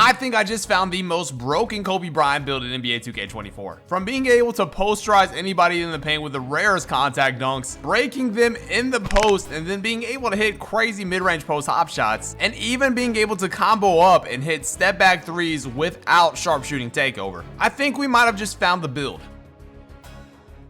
I think I just found the most broken Kobe Bryant build in NBA 2K24. From being able to posterize anybody in the paint with the rarest contact dunks, breaking them in the post, and then being able to hit crazy mid-range post hop shots, and even being able to combo up and hit step back threes without sharpshooting takeover. I think we might have just found the build.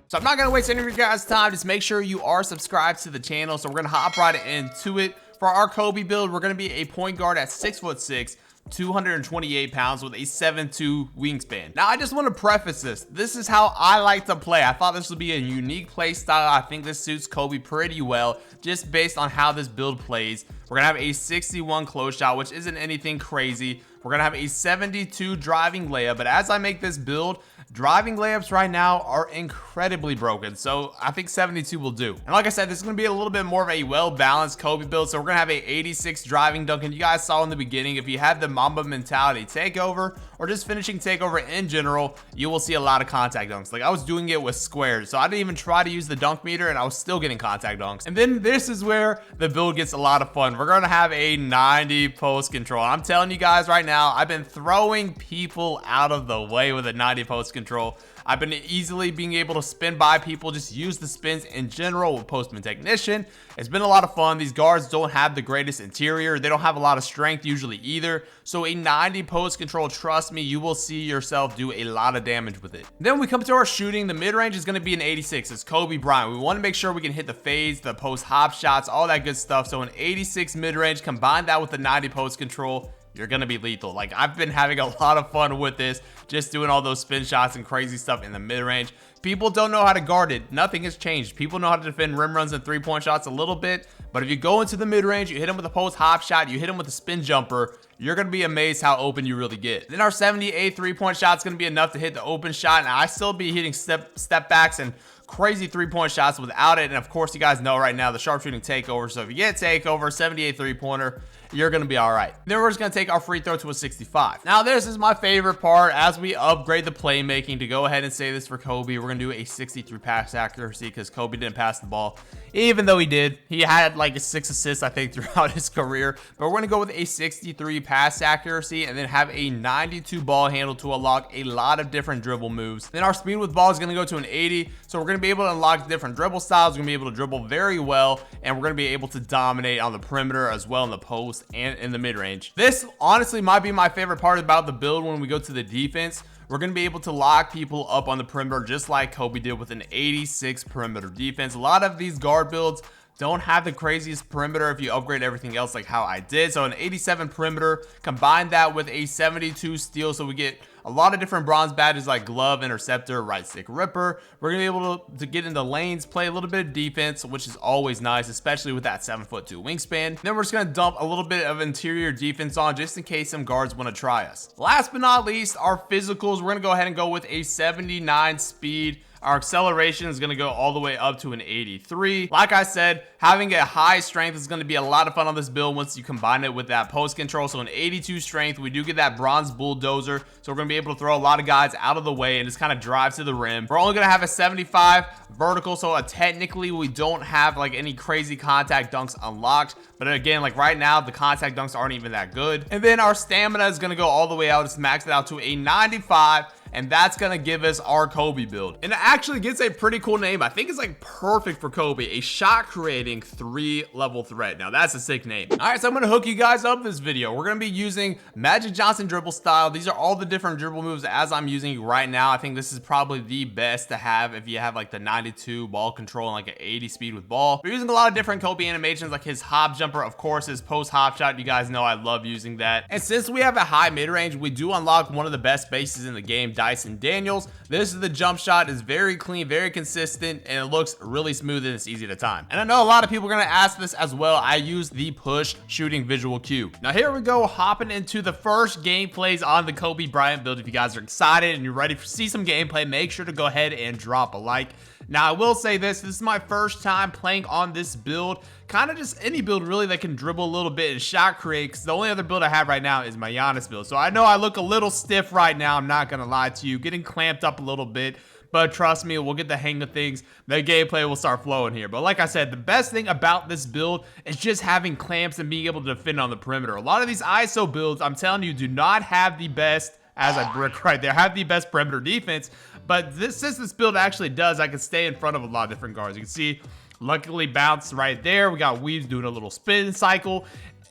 So I'm not going to waste any of your guys' time. Just make sure you are subscribed to the channel. So we're going to hop right into it. For our Kobe build, we're going to be a point guard at 6'6", 228 pounds with a 7'2" wingspan. Now, I just want to preface this. This is how I like to play. I thought this would be a unique play style. I think this suits Kobe pretty well, just based on how this build plays. We're going to have a 61 close shot, which isn't anything crazy. We're going to have a 72 driving layup, but as I make this build, driving layups right now are incredibly broken, so I think 72 will do. And like I said, this is going to be a little bit more of a well-balanced Kobe build, so we're going to have a 86 driving dunk, and you guys saw in the beginning, if you have the Mamba mentality takeover, or just finishing takeover in general, you will see a lot of contact dunks. Like, I was doing it with squares, so I didn't even try to use the dunk meter, and I was still getting contact dunks. And then this is where the build gets a lot of fun. We're going to have a 90 post control. I'm telling you guys right now, I've been throwing people out of the way with a 90 post control. I've been easily being able to spin by people, just use the spins in general with Postman Technician. It's been a lot of fun. These guards don't have the greatest interior. They don't have a lot of strength usually either. So a 90 post control, trust me, you will see yourself do a lot of damage with it. Then we come to our shooting. The mid-range is going to be an 86. It's Kobe Bryant. We want to make sure we can hit the fades, the post hop shots, all that good stuff. So an 86 mid-range, combine that with the 90 post control, you're going to be lethal. Like, I've been having a lot of fun with this, just doing all those spin shots and crazy stuff in the mid-range. People don't know how to guard it. Nothing has changed. People know how to defend rim runs and three-point shots a little bit, but if you go into the mid-range, you hit them with a post hop shot, you hit them with a spin jumper, you're going to be amazed how open you really get. Then our 78 three-point shot is going to be enough to hit the open shot, and I still be hitting step backs and crazy three-point shots without it. And of course, you guys know right now the sharpshooting takeover. So if you get takeover, 78 three-pointer, you're going to be all right. Then we're just going to take our free throw to a 65. Now, this is my favorite part as we upgrade the playmaking. To go ahead and say this for Kobe, we're going to do a 63 pass accuracy because Kobe didn't pass the ball, even though he did. He had like 6 assists, I think, throughout his career. But we're going to go with a 63 pass accuracy and then have a 92 ball handle to unlock a lot of different dribble moves. Then our speed with ball is going to go to an 80. So we're going to be able to unlock different dribble styles. We're going to be able to dribble very well, and we're going to be able to dominate on the perimeter as well in the post and in the mid-range. This honestly might be my favorite part about the build. When we go to the defense, we're going to be able to lock people up on the perimeter just like Kobe did with an 86 perimeter defense. A lot of these guard builds don't have the craziest perimeter if you upgrade everything else like how I did. So an 87 perimeter, combine that with a 72 steal, so we get a lot of different bronze badges like glove, interceptor, right stick ripper. We're gonna be able to get into lanes, play a little bit of defense, which is always nice, especially with that 7'2" wingspan. Then we're just gonna dump a little bit of interior defense on just in case some guards want to try us. Last but not least, our physicals. We're gonna go ahead and go with a 79 speed. Our acceleration is going to go all the way up to an 83. Like I said, having a high strength is going to be a lot of fun on this build once you combine it with that post control. So an 82 strength, we do get that bronze bulldozer. So we're going to be able to throw a lot of guys out of the way and just kind of drive to the rim. We're only going to have a 75 vertical. So technically we don't have like any crazy contact dunks unlocked. But again, like right now, the contact dunks aren't even that good. And then our stamina is going to go all the way out. It's maxed out to a 95. And that's going to give us our Kobe build. And it actually gets a pretty cool name. I think it's like perfect for Kobe, a shot creating 3-level threat. Now that's a sick name. All right, so I'm going to hook you guys up this video. We're going to be using Magic Johnson dribble style. These are all the different dribble moves as I'm using right now. I think this is probably the best to have if you have like the 92 ball control and like an 80 speed with ball. We're using a lot of different Kobe animations, like his hop jumper, of course, his post hop shot. You guys know I love using that. And since we have a high mid range, we do unlock one of the best bases in the game, Dyson Daniels. This is the jump shot, is very clean, very consistent, and it looks really smooth and it's easy to time. And I know a lot of people are going to ask this as well. I use the push shooting visual cue. Now here we go, hopping into the first gameplays on the Kobe Bryant build. If you guys are excited and you're ready to see some gameplay, make sure to go ahead and drop a like. Now I will say this is my first time playing on this build, kind of just any build really that can dribble a little bit and shot create, because the only other build I have right now is my Giannis build. So I know I look a little stiff right now, I'm not gonna lie to you, getting clamped up a little bit, but trust me, we'll get the hang of things. The gameplay will start flowing here. But like I said, the best thing about this build is just having clamps and being able to defend on the perimeter. A lot of these ISO builds, I'm telling you, do not have the best, as I brick right there, have the best perimeter defense. But since this build actually does, I can stay in front of a lot of different guards. You can see, luckily bounced right there. We got Weaves doing a little spin cycle.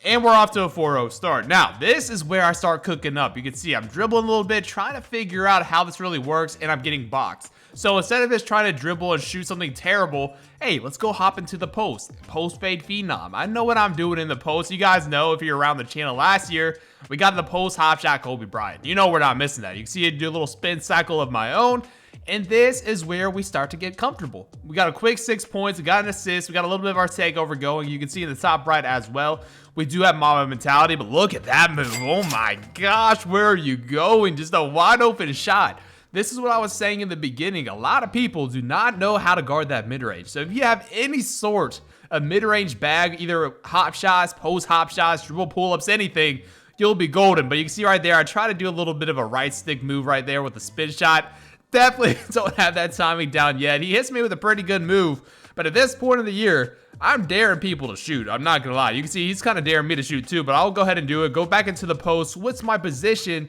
And we're off to a 4-0 start. Now, this is where I start cooking up. You can see I'm dribbling a little bit, trying to figure out how this really works, and I'm getting boxed. So instead of just trying to dribble and shoot something terrible, hey, let's go hop into the post. Post fade phenom. I know what I'm doing in the post. You guys know if you're around the channel last year, we got the post hop shot Kobe Bryant. You know we're not missing that. You can see it do a little spin cycle of my own. And this is where we start to get comfortable. We got a quick 6 points. We got an assist. We got a little bit of our takeover going. You can see in the top right as well. We do have Mamba mentality, but look at that move. Oh my gosh, where are you going? Just a wide open shot. This is what I was saying in the beginning. A lot of people do not know how to guard that mid-range. So if you have any sort of mid-range bag, either hop shots, post hop shots, dribble pull-ups, anything, you'll be golden. But you can see right there, I try to do a little bit of a right stick move right there with the spin shot. Definitely don't have that timing down yet. He hits me with a pretty good move, but at this point of the year, I'm daring people to shoot. I'm not gonna lie. You can see he's kind of daring me to shoot too, but I'll go ahead and do it. Go back into the post. What's my position?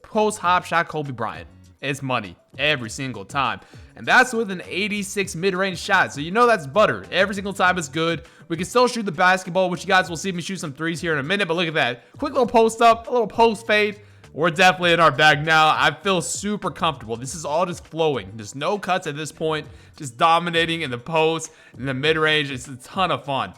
Post hop shot Kobe Bryant. It's money every single time. And that's with an 86 mid-range shot. So you know that's butter. Every single time it's good. We can still shoot the basketball, which you guys will see me shoot some threes here in a minute, but look at that. Quick little post up, a little post fade. We're definitely in our bag now. I feel super comfortable. This is all just flowing. There's no cuts at this point. Just dominating in the post, in the mid-range. It's a ton of fun.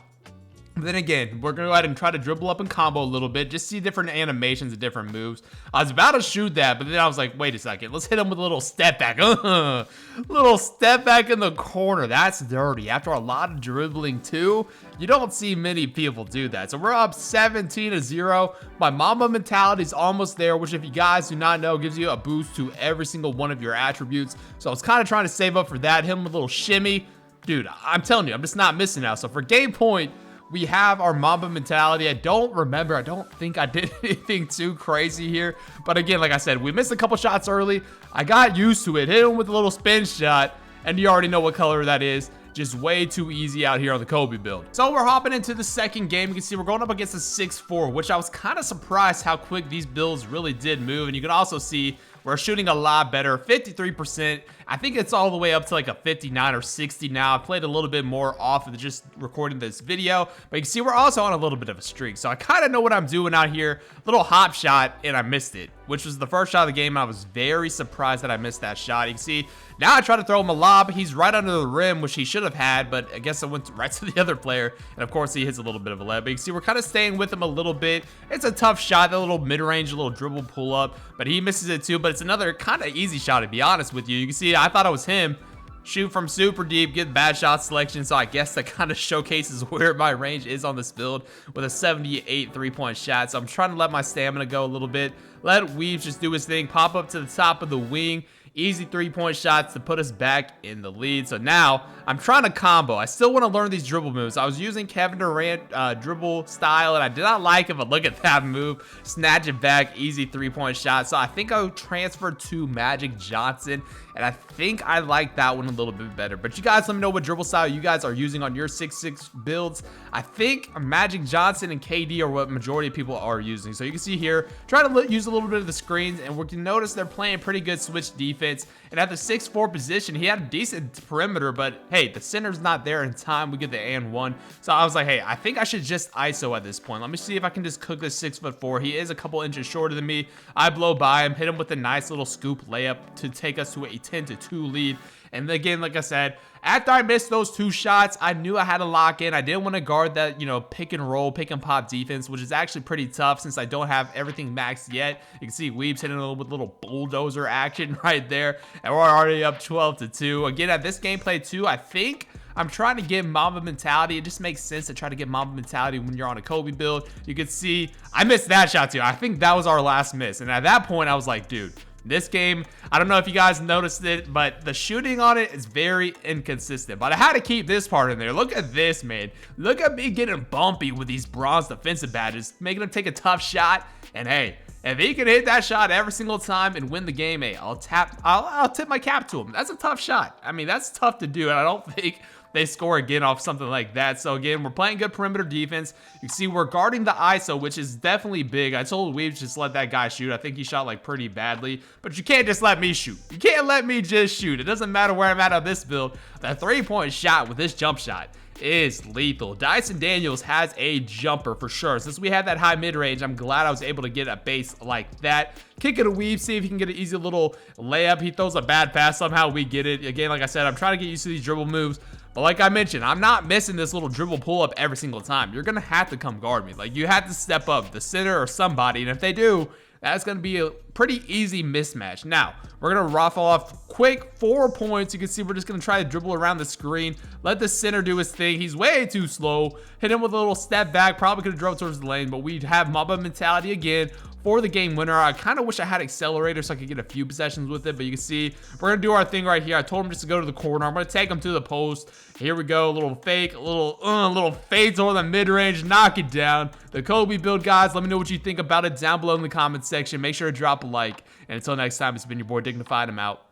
But then again, we're going to go ahead and try to dribble up and combo a little bit. Just see different animations and different moves. I was about to shoot that, but then I was like, wait a second. Let's hit him with a little step back. Little step back in the corner. That's dirty. After a lot of dribbling too, you don't see many people do that. So we're up 17-0. My Mamba mentality is almost there, which if you guys do not know, gives you a boost to every single one of your attributes. So I was kind of trying to save up for that. Hit him with a little shimmy. Dude, I'm telling you, I'm just not missing out. So for game point, we have our Mamba mentality. I don't think I did anything too crazy here. But again, like I said, we missed a couple shots early. I got used to it. Hit him with a little spin shot. And you already know what color that is. Just way too easy out here on the Kobe build. So we're hopping into the second game. You can see we're going up against a 6-4, which I was kind of surprised how quick these builds really did move. And you can also see we're shooting a lot better, 53%. I think it's all the way up to like a 59 or 60 now. I played a little bit more off of just recording this video, but you can see we're also on a little bit of a streak. So I kind of know what I'm doing out here. Little hop shot, and I missed it, which was the first shot of the game. I was very surprised that I missed that shot. You can see now I try to throw him a lob. He's right under the rim, which he should have had, but I guess I went right to the other player. And of course, he hits a little bit of a layup. But you can see we're kind of staying with him a little bit. It's a tough shot, that little mid-range, little dribble pull up, but he misses it too. But it's another kind of easy shot, to be honest with you. You can see I thought it was him. Shoot from super deep, get bad shot selection. So I guess that kind of showcases where my range is on this build with a 78 3-point shot. So I'm trying to let my stamina go a little bit. Let Weaves just do his thing. Pop up to the top of the wing. Easy 3-point shots to put us back in the lead. So now I'm trying to combo. I still want to learn these dribble moves. I was using Kevin Durant dribble style, and I did not like it, but look at that move. Snatch it back, easy 3-point shot. So I think I'll transfer to Magic Johnson, and I think I like that one a little bit better. But you guys let me know what dribble style you guys are using on your 6-6 builds. I think Magic Johnson and KD are what majority of people are using. So you can see here, try to use a little bit of the screens, and we can notice they're playing pretty good switch defense. And at the 6'4" position, he had a decent perimeter, but hey, the center's not there in time. We get the and one. So I was like, hey, I think I should just ISO at this point. Let me see if I can just cook this 6'4". He is a couple inches shorter than me. I blow by him, hit him with a nice little scoop layup to take us to a 10-2 lead. And again, like I said, after I missed those 2 shots, I knew I had to lock in. I didn't want to guard that, you know, pick and roll, pick and pop defense, which is actually pretty tough since I don't have everything maxed yet. You can see Weaves hitting with little bulldozer action right there. And we're already up 12-2. Again, at this gameplay too, I think I'm trying to get Mamba mentality. It just makes sense to try to get Mamba mentality when you're on a Kobe build. You can see I missed that shot too. I think that was our last miss. And at that point, I was like, dude, this game, I don't know if you guys noticed it, but the shooting on it is very inconsistent. But I had to keep this part in there. Look at this, man. Look at me getting bumpy with these bronze defensive badges, making them take a tough shot. And hey, If he can hit that shot every single time and win the game, hey, I'll tip my cap to him. That's a tough shot. I mean, that's tough to do, and I don't think they score again off something like that. So again, we're playing good perimeter defense. You can see we're guarding the ISO, which is definitely big. I told Weaves just let that guy shoot. I think he shot like pretty badly, but you can't just let me shoot. You can't let me just shoot. It doesn't matter where I'm at on this build. That 3-point shot with this jump shot is lethal. Dyson Daniels has a jumper for sure. Since we had that high mid-range, I'm glad I was able to get a base like that. Kick it a Weave, see if he can get an easy little layup. He throws a bad pass. Somehow we get it. Again, like I said, I'm trying to get used to these dribble moves. But like I mentioned, I'm not missing this little dribble pull-up every single time. You're going to have to come guard me. Like, you have to step up, the center or somebody. And if they do, that's going to be a pretty easy mismatch. Now, we're going to raffle off quick 4 points. You can see we're just going to try to dribble around the screen. Let the center do his thing. He's way too slow. Hit him with a little step back. Probably could have drove towards the lane, but we'd have Mamba mentality again for the game winner. I kind of wish I had accelerator so I could get a few possessions with it, but you can see we're going to do our thing right here. I told him just to go to the corner. I'm going to take him to the post. Here we go. A little fake, a little fade toward the mid-range. Knock it down. The Kobe build, guys. Let me know what you think about it down below in the comments section. Make sure to drop a like. And until next time, it's been your boy Dignified. I'm out.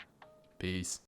Peace.